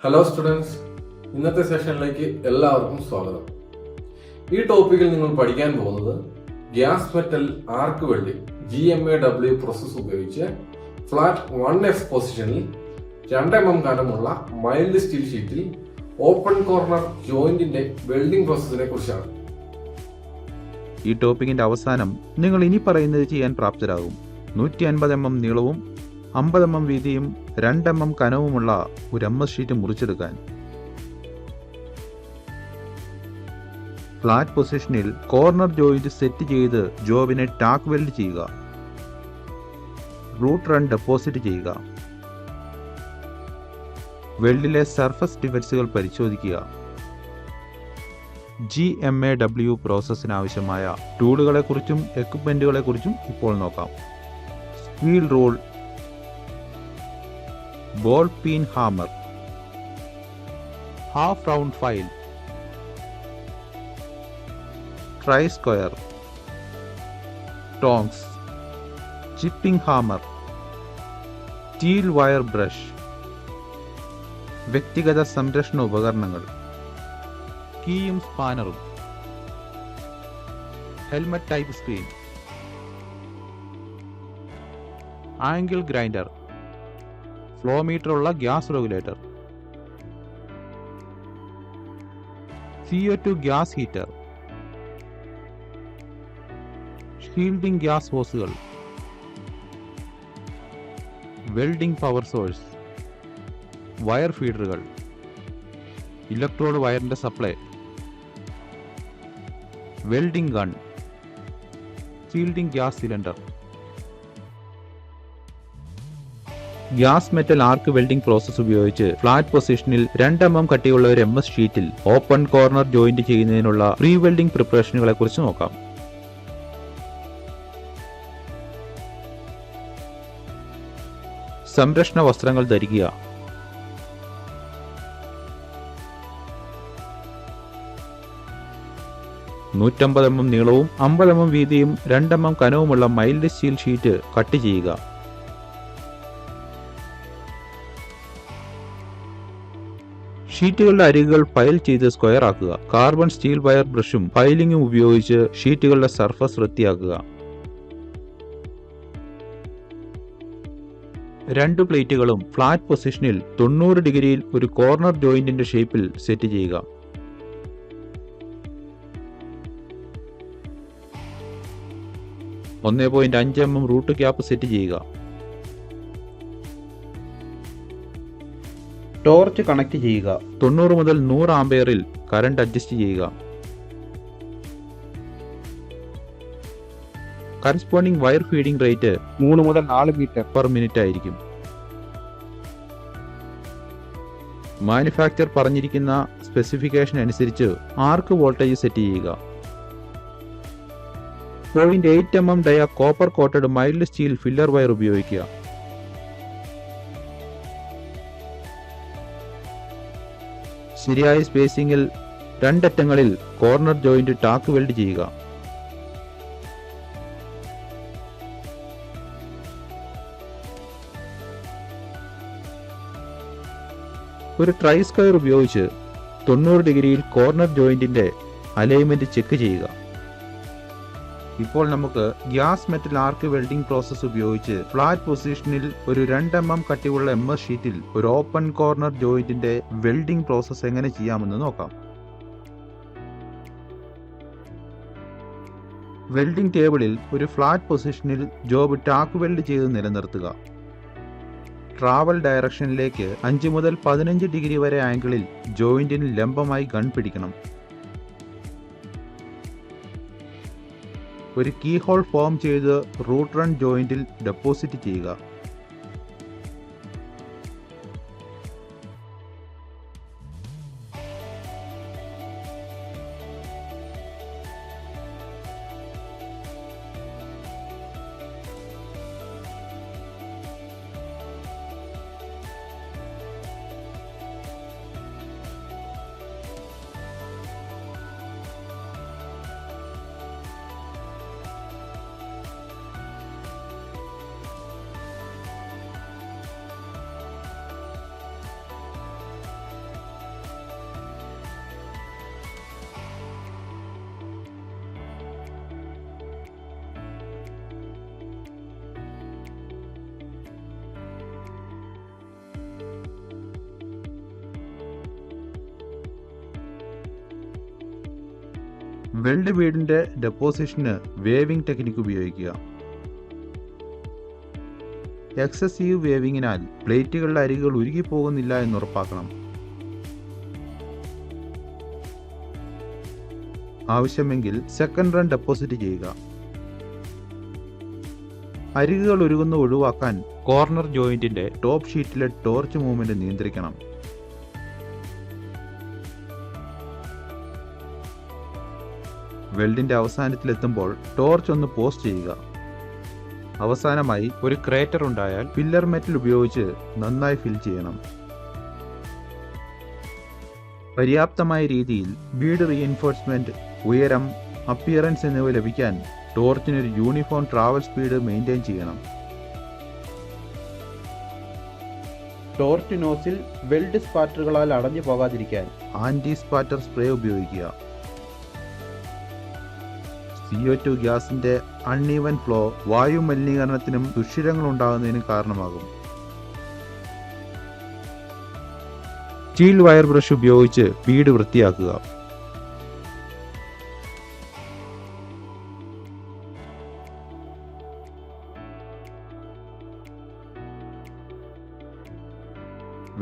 Hello students, ഇന്നത്തെ സെഷനിലേക്ക് എല്ലാവർക്കും സ്വാഗതം. ഈ ടോപ്പിക്കിൽ നിങ്ങൾ പഠിക്കാൻ പോകുന്നത് gas metal arc welding GMAW process ഉപയോഗിച്ച് ഫ്ലാറ്റ് 1F പൊസിഷനിൽ 2 mm കനമുള്ള മൈൽഡ് സ്റ്റീൽ ഷീറ്റിൽ ഓപ്പൺ കോർണർ ജോയിന്റിന്റെ വെൽഡിംഗ് പ്രോസസ്സിനെ കുറിച്ചാണ്. ഈ ടോപ്പിക്കിന്റെ അവസാനം നിങ്ങൾ ഇനി പറയുന്നത് ചെയ്യാൻ പ്രാപ്തരാകും. 150 mm നീളവും 50 mm വീതിയും 2 mm കനവുമുള്ള ഒരു MS ഷീറ്റ് മുറിച്ചെടുക്കാൻ. ഫ്ലാറ്റ് പൊസിഷനിൽ കോർണർ ജോയിന്റ് സെറ്റ് ചെയ്ത് ജോബിനെ ടാക്ക് വെൽഡ് ചെയ്യുക. റൂട്ട് റൺ ഡെപ്പോസിറ്റ് ചെയ്യുക. വെൽഡിലെ സർഫസ് ഡിഫക്ട്സുകൾ പരിശോധിക്കുക. GMAW പ്രോസസ്സിനാവശ്യമായ ടൂളുകളെക്കുറിച്ചും എക്യുപ്മെന്റുകളെക്കുറിച്ചും ഇപ്പോൾ നോക്കാം. Steel rule, ball peen hammer, half round file, try square, tongs, chipping hammer, steel wire brush, വ്യക്തിഗത സംരക്ഷണ ഉപകരണങ്ങൾ, കീയും സ്പാനറും, helmet type screen, angle grinder, flow meter ഉള്ള gas regulator, CO2 gas heater, shielding gas ഹോസുകൾ, വെൽഡിംഗ് പവർ സോഴ്സ്, വയർ ഫീഡറുകൾ, electrode വയറിന്റെ supply, welding gun, shielding gas cylinder. Gas metal arc welding process ഉപയോഗിച്ച് ഫ്ലാറ്റ് പൊസിഷനിൽ 2 mm കട്ടിയുള്ള ഒരു MS ഷീറ്റിൽ open corner joint ചെയ്യുന്നതിനുള്ള പ്രീ വെൽഡിംഗ് പ്രിപ്പറേഷനുകളെ കുറിച്ച് നോക്കാം. സംരക്ഷണ വസ്ത്രങ്ങൾ ധരിക്കുക. $150 mm നീളവും 50 mm വീതിയും 2 mm കനവുമുള്ള മൈൽഡ് സ്റ്റീൽ ഷീറ്റ് കട്ട് ചെയ്യുക. ഷീറ്റുകളുടെ അരികുകൾ ഫയൽ ചെയ്ത് സ്ക്വയർ ആക്കുക. കാർബൺ സ്റ്റീൽ വയർ ബ്രഷും ഫയലിംഗും ഉപയോഗിച്ച് ഷീറ്റുകളുടെ സർഫസ് വൃത്തിയാക്കുക. 2 പ്ലേറ്റുകളും ഫ്ലാറ്റ് പൊസിഷനിൽ 90 ഡിഗ്രിയിൽ ഒരു കോർണർ ജോയിന്റിന്റെ ഷേപ്പിൽ സെറ്റ് ചെയ്യുക. .5 mm റൂട്ട് ക്യാപ്പ് സെറ്റ് ചെയ്യുക. ടോർച്ച് കണക്ട് ചെയ്യുക. 90 മുതൽ 100 ആംപിയറിൽ കറണ്ട് അഡ്ജസ്റ്റ് ചെയ്യുക. കറസ്പോണ്ടിങ് വയർ ഫീഡിംഗ് റേറ്റ് 3 മുതൽ 4 മീറ്റർ പെർ മിനിറ്റ് ആയിരിക്കും. മാനുഫാക്ചർ പറഞ്ഞിരിക്കുന്ന സ്പെസിഫിക്കേഷൻ അനുസരിച്ച് ആർക്ക് വോൾട്ടേജ് സെറ്റ് ചെയ്യുക. 0.8 mm dia copper coated mild steel filler wire ഉപയോഗിക്കുക. ശരിയായ സ്പേസിംഗിൽ 2 അറ്റങ്ങളിൽ കോർണർ ജോയിന്റ് ടാക്ക് വെൽഡ് ചെയ്യുക. ഒരു ട്രൈ സ്ക്വയർ ഉപയോഗിച്ച് 90 ഡിഗ്രിയിൽ കോർണർ ജോയിന്റിന്റെ അലൈൻമെന്റ് ചെക്ക് ചെയ്യുക. ഇപ്പോൾ നമുക്ക് gas metal arc welding process ഉപയോഗിച്ച് ഫ്ലാറ്റ് പൊസിഷനിൽ ഒരു 2 mm കട്ടിയുള്ള MS ഷീറ്റിൽ ഒരു ഓപ്പൺ കോർണർ ജോയിന്റിന്റെ വെൽഡിംഗ് പ്രോസസ് എങ്ങനെ ചെയ്യാമെന്ന് നോക്കാം. വെൽഡിംഗ് ടേബിളിൽ ഒരു ഫ്ലാറ്റ് പൊസിഷനിൽ ജോബ് ടാക്ക് വെൽഡ് ചെയ്ത് നിലനിർത്തുക. ട്രാവൽ ഡയറക്ഷനിലേക്ക് 5 മുതൽ 15 ഡിഗ്രി വരെ ആംഗിളിൽ ജോയിന്റിന് ലംബമായി ഗൺ പിടിക്കണം. ഒരു കീ ഹോൾ ഫോം ചെയ്ത് റൂട്ട് റൺ ജോയിന്റിൽ ഡെപ്പോസിറ്റ് ചെയ്യുക. വെൽഡ് ബീഡിന്റെ ഡെപ്പോസിഷന് വേവിംഗ് ടെക്നിക്ക് ഉപയോഗിക്കുക. എക്സസീവ് വേവിങ്ങിനാൽ പ്ലേറ്റുകളുടെ അരികുകൾ ഉരുകിപ്പോകുന്നില്ല എന്ന് ഉറപ്പാക്കണം. ആവശ്യമെങ്കിൽ സെക്കൻഡ് റൺ ഡെപ്പോസിറ്റ് ചെയ്യുക. അരികുകൾ ഉരുകുന്ന ഒഴിവാക്കാൻ കോർണർ ജോയിന്റിന്റെ ടോപ്പ് ഷീറ്റിലെ ടോർച്ച് മൂവ്മെന്റ് നിയന്ത്രിക്കണം. വെൽഡിന്റെ അവസാനത്തിലെത്തുമ്പോൾ ടോർച്ച് ഒന്ന് പോസ്റ്റ് ചെയ്യുക. അവസാനമായി ഒരു ക്രേറ്റർ ഉണ്ടായാൽ ഫില്ലർ മെറ്റൽ ഉപയോഗിച്ച് നന്നായി ഫിൽ ചെയ്യണം. പര്യാപ്തമായ രീതിയിൽ ബീഡ് റീഎൻഫോഴ്സ്മെന്റ്, ഉയരം, അപ്പിയറൻസ് എന്നിവ ലഭിക്കാൻ ടോർച്ചിനൊരു യൂണിഫോം ട്രാവൽ സ്പീഡ് മെയിൻറ്റെയിൻ ചെയ്യണം. ടോർച്ച് നോസിൽ വെൽഡ് സ്പാറ്ററുകളാൽ അടഞ്ഞു പോകാതിരിക്കാൻ ആന്റി സ്പാറ്റർ സ്പ്രേ ഉപയോഗിക്കുക. CO2 ഗ്യാസിന്റെ അൺഈവൻ ഫ്ലോ വായു മലിനീകരണത്തിനും ദുഷിരങ്ങൾ ഉണ്ടാകുന്നതിനും കാരണമാകും. സ്റ്റീൽ വയർ ബ്രഷ് ഉപയോഗിച്ച് ബീഡ് വൃത്തിയാക്കുക.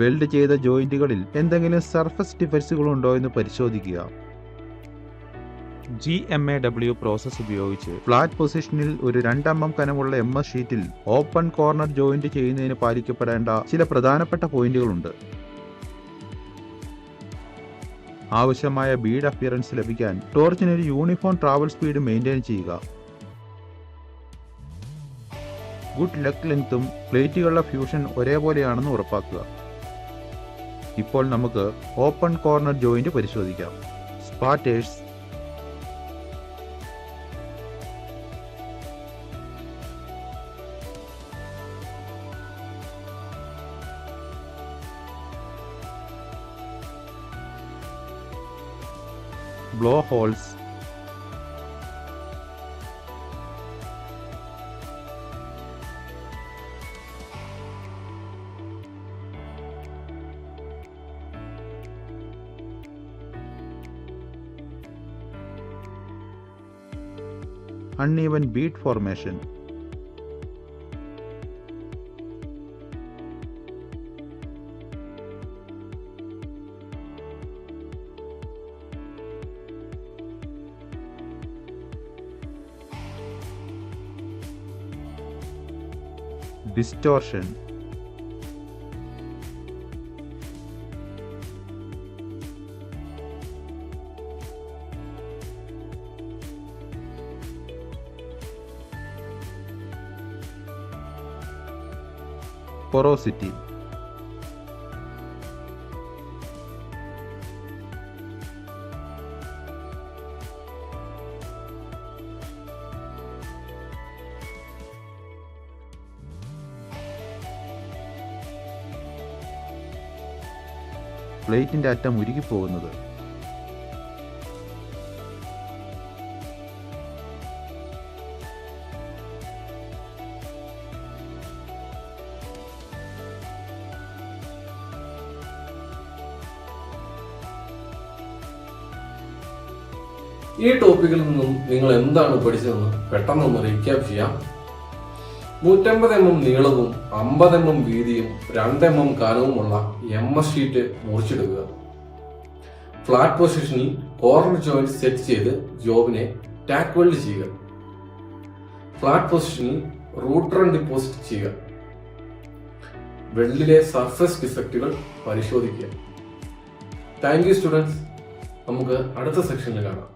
വെൽഡ് ചെയ്ത ജോയിന്റുകളിൽ എന്തെങ്കിലും സർഫസ് ഡിഫക്ട്സുകൾ ഉണ്ടോ എന്ന് പരിശോധിക്കുക. GMAW പ്രോസസ് ഉപയോഗിച്ച് ഫ്ലാറ്റ് പൊസിഷനിൽ ഒരു 2 mm കനമുള്ള MS ഷീറ്റിൽ ഓപ്പൺ കോർണർ ജോയിന്റ് ചെയ്യുന്നതിന് പാലിക്കപ്പെടേണ്ട ചില പ്രധാനപ്പെട്ട പോയിന്റുകളുണ്ട്. ആവശ്യമായ ബീഡ് അപ്പിയറൻസ് ലഭിക്കാൻ ടോർച്ചിന് ഒരു യൂണിഫോം ട്രാവൽ സ്പീഡ് മെയിൻറ്റെയിൻ ചെയ്യുക. ഗുഡ് ലെഗ് ലെങ്ത്തും പ്ലേറ്റുകളുടെ ഫ്യൂഷൻ ഒരേപോലെയാണെന്ന് ഉറപ്പാക്കുക. ഇപ്പോൾ നമുക്ക് ഓപ്പൺ കോർണർ ജോയിന്റ് പരിശോധിക്കാം. Spatters, blow holes, uneven bead formation. Distortion. Porosity. പ്ലേറ്റിന്റെ അറ്റം ഉരുകിപ്പോകുന്നത്. ഈ ടോപ്പിക്കിൽ നിന്നും നിങ്ങൾ എന്താണ് പഠിച്ചതെന്ന് പെട്ടെന്നൊന്ന് റീക്യാപ്പ് ചെയ്യാം. 150 mm നീളവും 50 mm വീതിയും 2 mm കനവുമുള്ള MS ഷീറ്റ് മുറിച്ചെടുക്കുക. ഫ്ലാറ്റ് പൊസിഷനിൽ കോർണർ ജോയിന്റ് സെറ്റ് ചെയ്ത് ജോബിനെ ടാക്ക് വെൽഡ് ചെയ്യുക. ഫ്ലാറ്റ് പൊസിഷനിൽ റൂട്ട് റൺ ഡിപ്പോസിറ്റ് ചെയ്യുക. വെൽഡിലെ സർഫസ് ഡിഫക്റ്റുകൾ പരിശോധിക്കുക. Thank you students. നമുക്ക് അടുത്ത സെക്ഷനിൽ കാണാം.